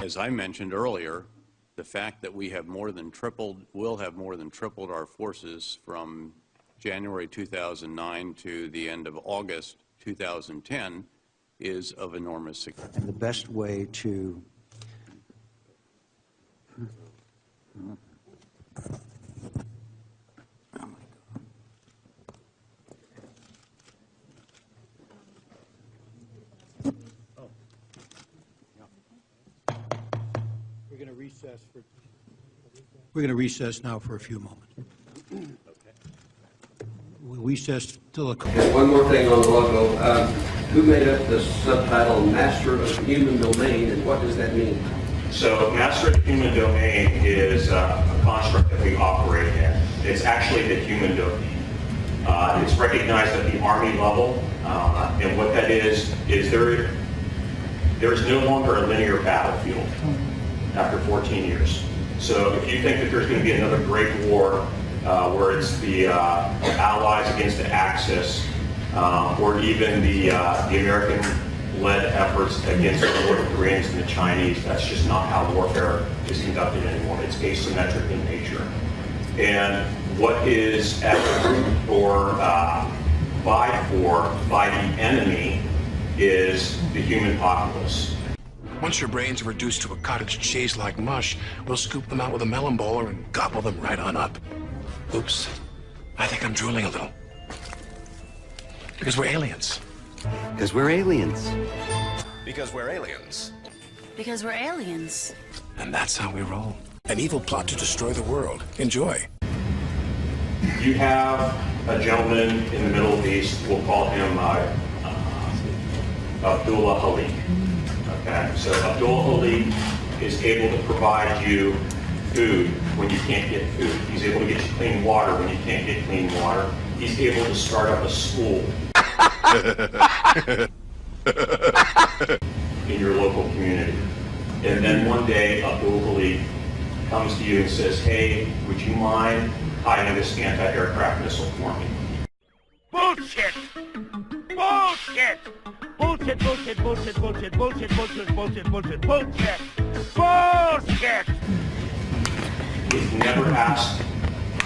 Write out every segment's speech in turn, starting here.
as I mentioned earlier, the fact that we have will have more than tripled our forces from January 2009 to the end of August 2010 is of enormous significance. And the best way to We're going to recess now for a few moments. We'll recess till Okay, one more thing on the logo. Who made up the subtitle Master of Human Domain, and what does that mean? So Master of the Human Domain is a construct that we operate in. It's actually the human domain. It's recognized at the Army level, and what that is there is no longer a linear battlefield after 14 years. So if you think that there's going to be another great war where it's the Allies against the Axis, or even the American-led efforts against the North Koreans and the Chinese, that's just not how warfare is conducted anymore. It's asymmetric in nature. And what is at the root or vied for by the enemy is the human populace. Once your brains are reduced to a cottage cheese like mush, we'll scoop them out with a melon bowler and gobble them right on up. Oops, I think I'm drooling a little. Because we're aliens. Because we're aliens. Because we're aliens. Because we're aliens. And that's how we roll. An evil plot to destroy the world. Enjoy. You have a gentleman in the Middle East, we'll call him Abdullah Halik. Okay, so Abdullah Halik is able to provide you food when you can't get food. He's able to get you clean water when you can't get clean water. He's able to start up a school in your local community. And then one day, Abdullah Halik comes to you and says, hey, would you mind hiding this anti-aircraft missile for me? Bullshit! Bullshit! Bullshit, bullshit, bullshit, bullshit, bullshit, bullshit, bullshit, bullshit, bullshit! Bullshit! He's never asked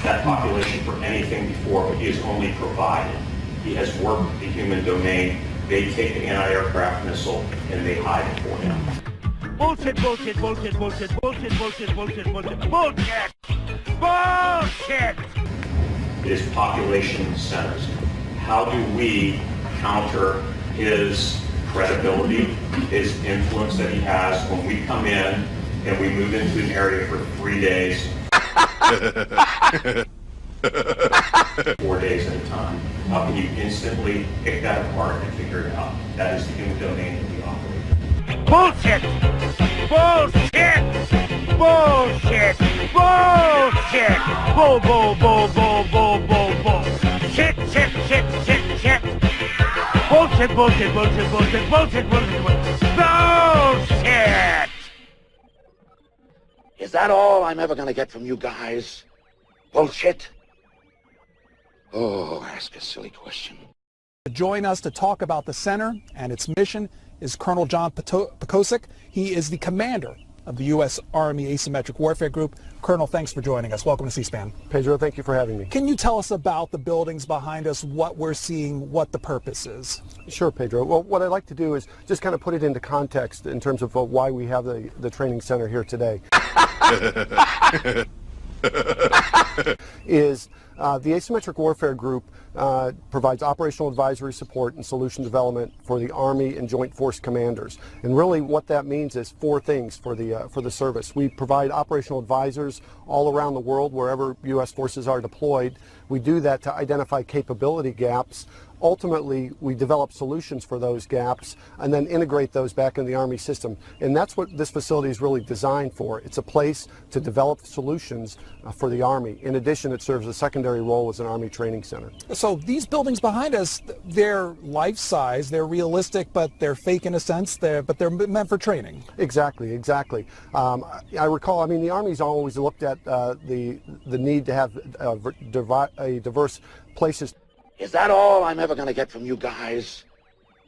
that population for anything before, but he has only provided. He has worked the human domain. They take the anti-aircraft missile and they hide it for him. Bullshit, bullshit, bullshit, bullshit, bullshit, bullshit, bullshit, bullshit, bullshit! Bullshit! It is population centers. How do we counter his credibility, his influence that he has when we come in and we move into an area for 3 days, 4 days at a time? How can you instantly pick that apart and figure it out? That is the human domain that we operate. Bullshit! Bullshit! Bullshit! Bullshit! Bull, bull, bull, bull, bull, bull, bull. Shit, shit, shit, shit, shit. Bullshit, bullshit, bullshit, bullshit, bullshit, bullshit, bullshit. Bullshit! Is that all I'm ever gonna get from you guys? Bullshit? Oh, ask a silly question. To join us to talk about the center and its mission is Colonel John Pekosik. He is the commander of the U.S. Army Asymmetric Warfare Group. Colonel, thanks for joining us. Welcome to C-SPAN. Pedro, thank you for having me. Can you tell us about the buildings behind us, what we're seeing, what the purpose is? Sure, Pedro. Well, what I'd like to do is just kind of put it into context in terms of why we have the training center here today. Is the Asymmetric Warfare Group provides operational advisory support and solution development for the Army and Joint Force commanders. And really what that means is four things for the service. We provide operational advisors all around the world wherever U.S. forces are deployed. We do that to identify capability gaps. Ultimately, we develop solutions for those gaps and then integrate those back in the Army system. And that's what this facility is really designed for. It's a place to develop solutions for the Army. In addition, it serves a secondary role as an Army training center. So these buildings behind us, they're life-size, they're realistic, but they're fake in a sense, but they're meant for training. Exactly, exactly. I recall, I mean, the Army's always looked at the need to have diverse places. Is that all I'm ever gonna get from you guys?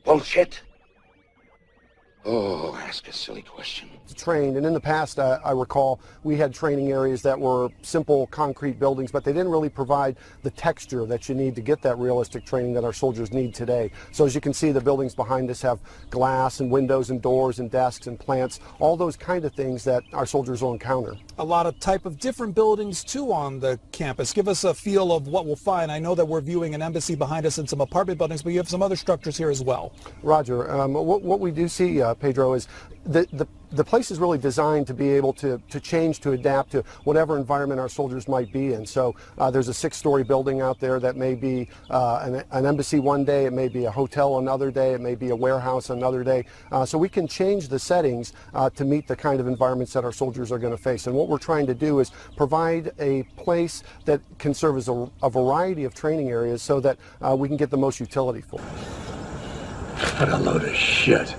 Bullshit? Oh, ask a silly question. Trained, and in the past I recall we had training areas that were simple concrete buildings, but they didn't really provide the texture that you need to get that realistic training that our soldiers need today. So as you can see, the buildings behind us have glass and windows and doors and desks and plants, all those kind of things that our soldiers will encounter. A lot of type of different buildings too on the campus. Give us a feel of what we'll find. I know that we're viewing an embassy behind us and some apartment buildings, but you have some other structures here as well. Roger. What we do see, Pedro, is the place is really designed to be able to change, to adapt to whatever environment our soldiers might be in. So there's a 6-story building out there that may be an embassy one day, it may be a hotel another day, it may be a warehouse another day. So we can change the settings to meet the kind of environments that our soldiers are going to face. And what we're trying to do is provide a place that can serve as a variety of training areas so that we can get the most utility for it. What a load of shit.